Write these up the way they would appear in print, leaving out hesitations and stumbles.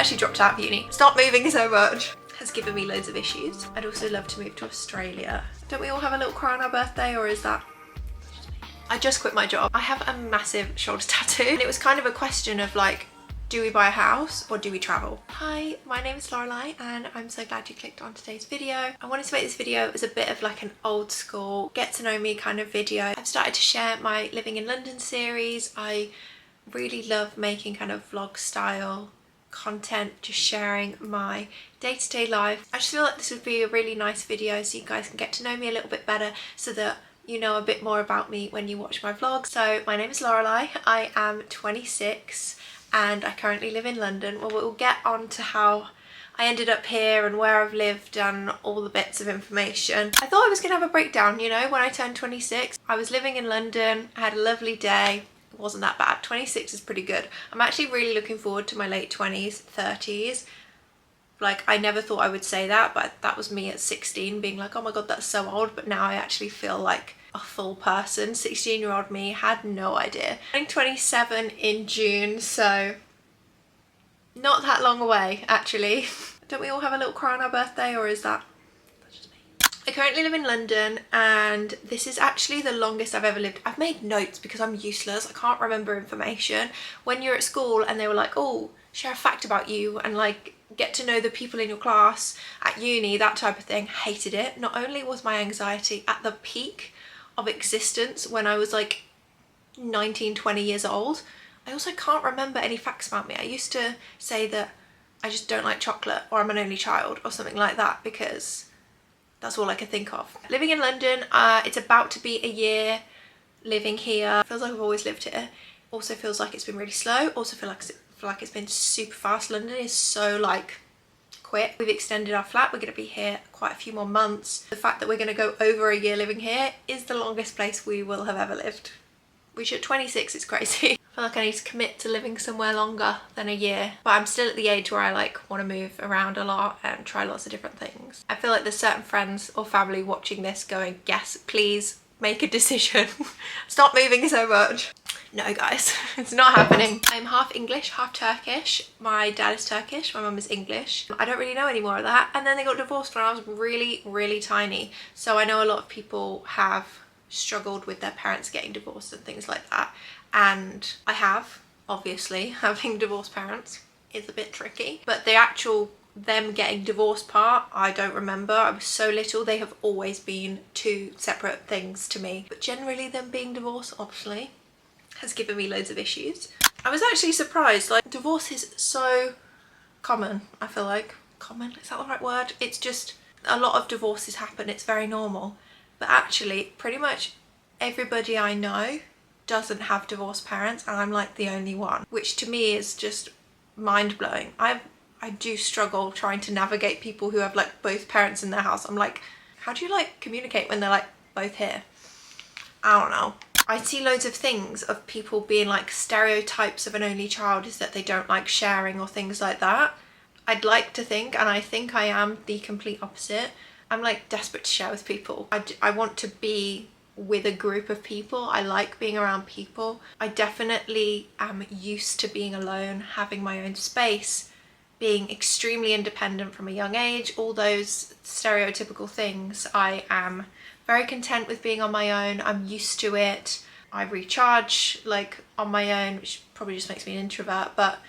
actually dropped out of uni. Stop moving so much has given me loads of issues. I'd also love to move to Australia. Don't we all have a little cry on our birthday, or is that... I just quit my job. I have a massive shoulder tattoo, and it was kind of a question of like, do we buy a house or do we travel? Hi, my name is Lorelei and I'm so glad you clicked on today's video. I wanted to make this video as a bit of like an old school get to know me kind of video. I've started to share my living in London series. I really love making kind of vlog style content, just sharing my day-to-day life. I just feel like this would be a really nice video so you guys can get to know me a little bit better, so that you know a bit more about me when you watch my vlogs. So my name is Lorelei, I am 26 and I currently live in London. Well, we'll get on to how I ended up here and where I've lived and all the bits of information. I thought I was gonna have a breakdown, you know, when I turned 26. I was living in London, I had a lovely day. It wasn't that bad. 26 is pretty good. I'm actually really looking forward to my late 20s, 30s. Like, I never thought I would say that, but that was me at 16 being like, oh my god, that's so old. But now I actually feel like a full person. 16-year-old me had no idea. I'm 27 in June, so not that long away actually. Don't we all have a little cry on our birthday, or is that just me? I currently live in London and this is actually the longest I've ever lived. I've made notes because I'm useless. I can't remember information. When you're at school and they were like, oh, share a fact about you and like get to know the people in your class at uni, that type of thing. Hated it. Not only was my anxiety at the peak of existence when I was like 19, 20 years old, I also can't remember any facts about me. I used to say that I just don't like chocolate, or I'm an only child or something like that, because that's all I could think of. Living in London, it's about to be a year living here. Feels like I've always lived here. Also feels like it's been really slow. Also feel like it's been super fast. London is so like quick. We've extended our flat. We're going to be here quite a few more months. The fact that we're going to go over a year living here is the longest place we will have ever lived. Which at 26 is crazy. I feel like I need to commit to living somewhere longer than a year. But I'm still at the age where I like want to move around a lot and try lots of different things. I feel like there's certain friends or family watching this going, yes, please make a decision. Stop moving so much. No guys, it's not happening. I'm half English, half Turkish. My dad is Turkish, my mum is English. I don't really know any more of that. And then they got divorced when I was really, really tiny. So I know a lot of people have struggled with their parents getting divorced and things like that. And I have, obviously, having divorced parents is a bit tricky. But the actual them getting divorced part, I don't remember. I was so little. They have always been two separate things to me. But generally them being divorced, obviously, has given me loads of issues. I was actually surprised, like divorce is so common, I feel like. Common, is that the right word? It's just a lot of divorces happen, it's very normal. But actually pretty much everybody I know doesn't have divorced parents, and I'm like the only one, which to me is just mind-blowing. I do struggle trying to navigate people who have like both parents in their house. I'm like, how do you like communicate when they're like both here? I don't know. I see loads of things of people being like, stereotypes of an only child is that they don't like sharing or things like that. I'd like to think, and I think I am the complete opposite. I'm like desperate to share with people. I want to be with a group of people. I like being around people. I definitely am used to being alone, having my own space, being extremely independent from a young age, all those stereotypical things. I am very content with being on my own. I'm used to it. I recharge like on my own, which probably just makes me an introvert. But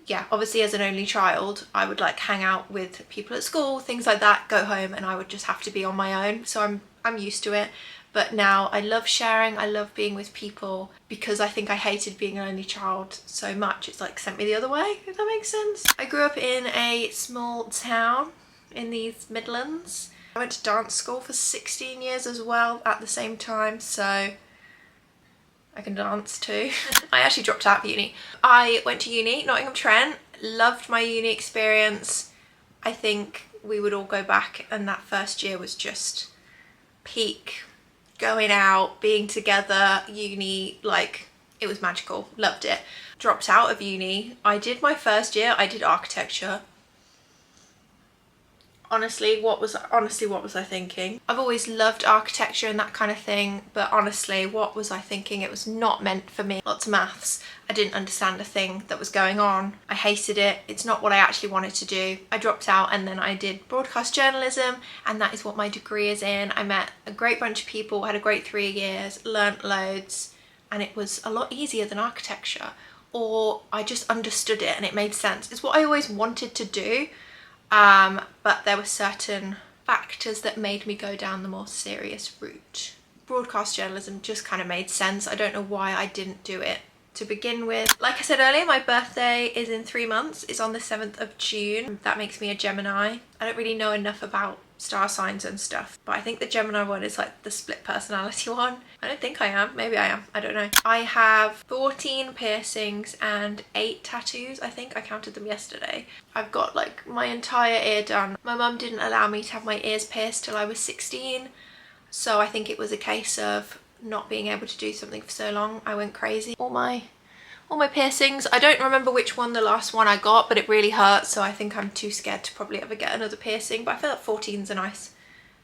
yeah, obviously as an only child, I would like hang out with people at school, things like that, go home, and I would just have to be on my own. So I'm used to it. But now I love sharing, I love being with people, because I think I hated being an only child so much. It's like sent me the other way, if that makes sense. I grew up in a small town in the Midlands. I went to dance school for 16 years as well at the same time, so I can dance too. I actually dropped out of uni. I went to uni, Nottingham Trent, loved my uni experience. I think we would all go back, and that first year was just peak. Going out, being together, uni, like it was magical, loved it. Dropped out of uni. I did my first year, I did architecture. Honestly, what was I thinking? I've always loved architecture and that kind of thing, but honestly, what was I thinking? It was not meant for me. Lots of maths. I didn't understand a thing that was going on. I hated it. It's not what I actually wanted to do. I dropped out and then I did broadcast journalism, and that is what my degree is in. I met a great bunch of people, had a great 3 years, learnt loads, and it was a lot easier than architecture. Or I just understood it and it made sense. It's what I always wanted to do. But there were certain factors that made me go down the more serious route. Broadcast journalism just kind of made sense. I don't know why I didn't do it to begin with. Like I said earlier, my birthday is in 3 months. It's on the 7th of June. That makes me a Gemini. I don't really know enough about star signs and stuff, but I think the Gemini one is like the split personality one. I don't think I am. Maybe I am. I don't know. I have 14 piercings and 8 tattoos. I think I counted them yesterday. I've got like my entire ear done. My mum didn't allow me to have my ears pierced till I was 16, so I think it was a case of not being able to do something for so long. I went crazy. All my piercings. I don't remember which one the last one I got, but it really hurt, so I think I'm too scared to probably ever get another piercing, but I feel like 14's a nice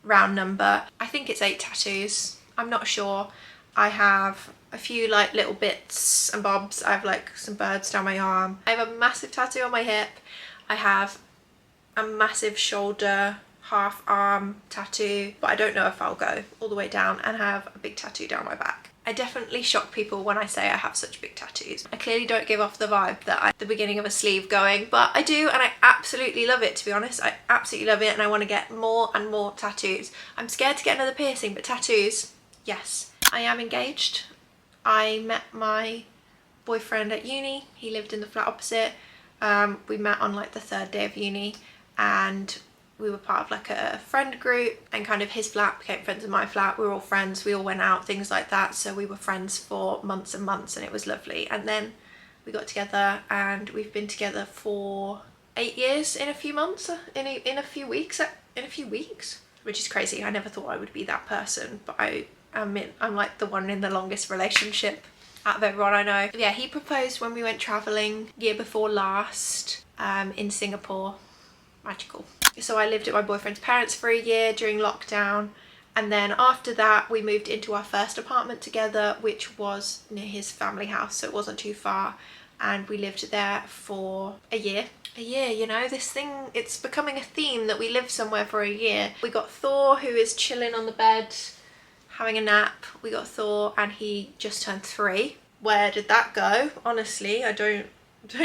round number. I think it's 8 tattoos. I'm not sure. I have a few like little bits and bobs. I have like some birds down my arm. I have a massive tattoo on my hip. I have a massive shoulder, half arm tattoo, but I don't know if I'll go all the way down, and have a big tattoo down my back. I definitely shock people when I say I have such big tattoos. I clearly don't give off the vibe that I'm at the beginning of a sleeve going, but I do, and I absolutely love it, to be honest. I absolutely love it, and I want to get more and more tattoos. I'm scared to get another piercing, but tattoos, yes. I am engaged. I met my boyfriend at uni. He lived in the flat opposite. We met on like the 3rd day of uni, and we were part of like a friend group, and kind of his flat became friends with my flat. We were all friends, we all went out, things like that. So we were friends for months and months, and it was lovely. And then we got together, and we've been together for 8 years in a few months, in a few weeks, which is crazy. I never thought I would be that person, but I'm like the one in the longest relationship out of everyone I know. Yeah, he proposed when we went traveling year before last, in Singapore. Magical. So I lived at my boyfriend's parents for a year during lockdown, and then after that we moved into our first apartment together, which was near his family house, so it wasn't too far, and we lived there for a year. You know, this thing, it's becoming a theme that we live somewhere for a year. We got Thor, who is chilling on the bed having a nap. We got Thor, and he just turned 3. Where did that go? Honestly, I don't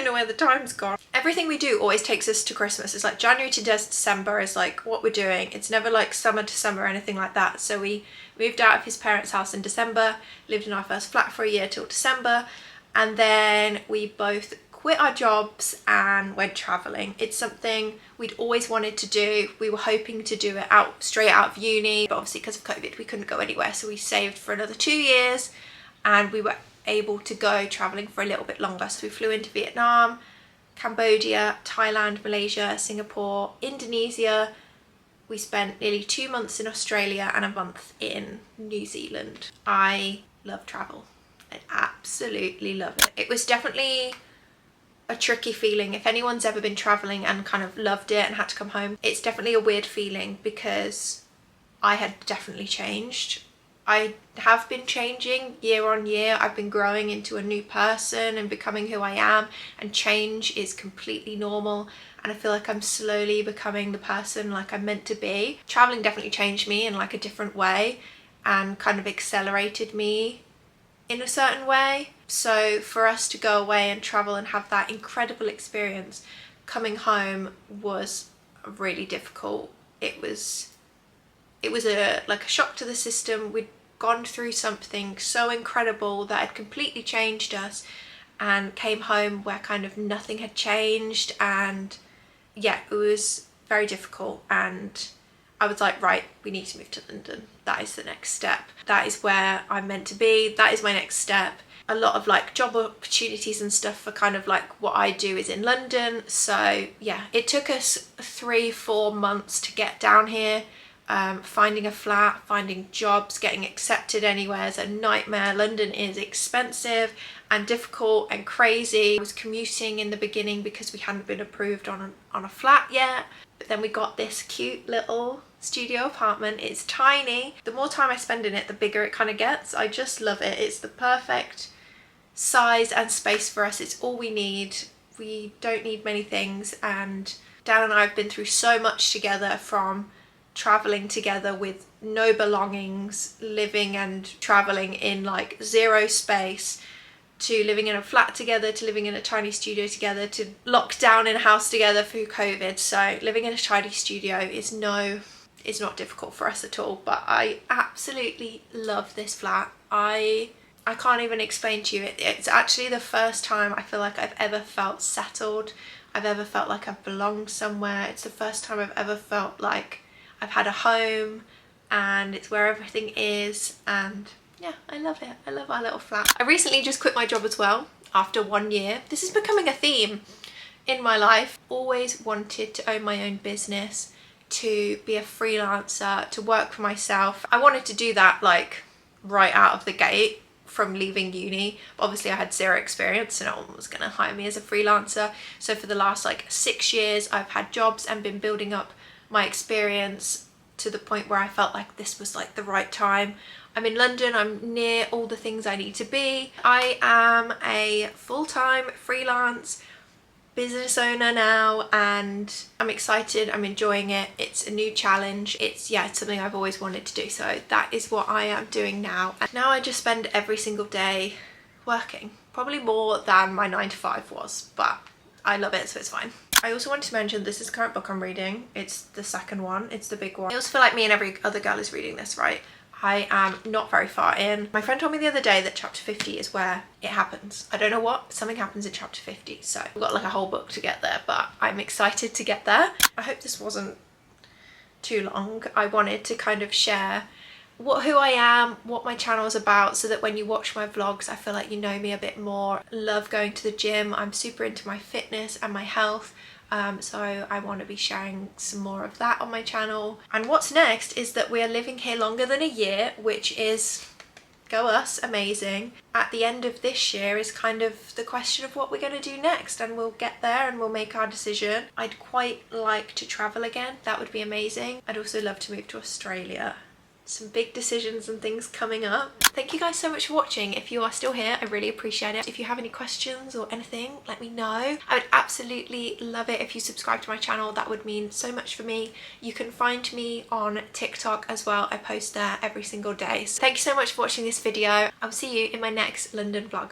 know where the time's gone. Everything we do always takes us to Christmas. It's like January to December is like what we're doing. It's never like summer to summer or anything like that. So we moved out of his parents' house in December, lived in our first flat for a year till December, and then we both quit our jobs and went traveling. It's something we'd always wanted to do. We were hoping to do it straight out of uni, but obviously because of COVID we couldn't go anywhere, so we saved for another 2 years, and we were able to go traveling for a little bit longer. So we flew into Vietnam, Cambodia, Thailand, Malaysia, Singapore, Indonesia. We spent nearly 2 months in Australia and a month in New Zealand. I love travel. I absolutely love it. It was definitely a tricky feeling. If anyone's ever been traveling and kind of loved it and had to come home, it's definitely a weird feeling, because I had definitely changed. I have been changing year on year. I've been growing into a new person and becoming who I am, and change is completely normal, and I feel like I'm slowly becoming the person like I'm meant to be. Traveling definitely changed me in like a different way and kind of accelerated me in a certain way. So for us to go away and travel and have that incredible experience, coming home was really difficult. It was like a shock to the system. We'd gone through something so incredible that had completely changed us, and came home where kind of nothing had changed, and yeah, it was very difficult. And I was like, right, we need to move to London. That is the next step. That is where I'm meant to be. That is my next step. A lot of like job opportunities and stuff for kind of like what I do is in London. So yeah, it took us 3-4 months to get down here. Finding a flat, finding jobs, getting accepted anywhere is a nightmare. London is expensive, and difficult and crazy. I was commuting in the beginning because we hadn't been approved on a flat yet. But then we got this cute little studio apartment. It's tiny. The more time I spend in it, the bigger it kind of gets. I just love it. It's the perfect size and space for us. It's all we need. We don't need many things, and Dan and I have been through so much together, from traveling together with no belongings, living and traveling in like zero space, to living in a flat together, to living in a tiny studio together, to locked down in a house together through COVID. So living in a tiny studio is not difficult for us at all. But I absolutely love this flat. I can't even explain to you. It's actually the first time I feel like I've ever felt settled. I've ever felt like I've belonged somewhere. It's the first time I've ever felt like I've had a home, and it's where everything is. And yeah, I love it. I love our little flat. I recently just quit my job as well after 1 year. This is becoming a theme in my life. Always wanted to own my own business, to be a freelancer, to work for myself. I wanted to do that like right out of the gate from leaving uni. Obviously I had zero experience, so no one was gonna hire me as a freelancer. So for the last like 6 years I've had jobs and been building up my experience to the point where I felt like this was like the right time. I'm in London, I'm near all the things I need to be. I am a full-time freelance business owner now, and I'm excited. I'm enjoying it. It's a new challenge. It's something I've always wanted to do. So that is what I am doing now. And now I just spend every single day working, probably more than my 9 to 5 was, but I love it, so it's fine. I also wanted to mention this is the current book I'm reading. It's the second one. It's the big one. I also feel like me and every other girl is reading this, right? I am not very far in. My friend told me the other day that chapter 50 is where it happens. I don't know what, something happens in chapter 50. So we've got like a whole book to get there, but I'm excited to get there. I hope this wasn't too long. I wanted to kind of share who I am, what my channel is about, so that when you watch my vlogs, I feel like you know me a bit more. Love going to the gym. I'm super into my fitness and my health. So I want to be sharing some more of that on my channel. And what's next is that we are living here longer than a year, which is, go us, amazing. At the end of this year is kind of the question of what we're going to do next, and we'll get there and we'll make our decision. I'd quite like to travel again. That would be amazing. I'd also love to move to Australia. Some big decisions and things coming up. Thank you guys so much for watching. If you are still here, I really appreciate it. If you have any questions or anything, let me know. I would absolutely love it if you subscribe to my channel. That would mean so much for me. You can find me on TikTok as well. I post there every single day. So thank you so much for watching this video. I'll see you in my next London vlog.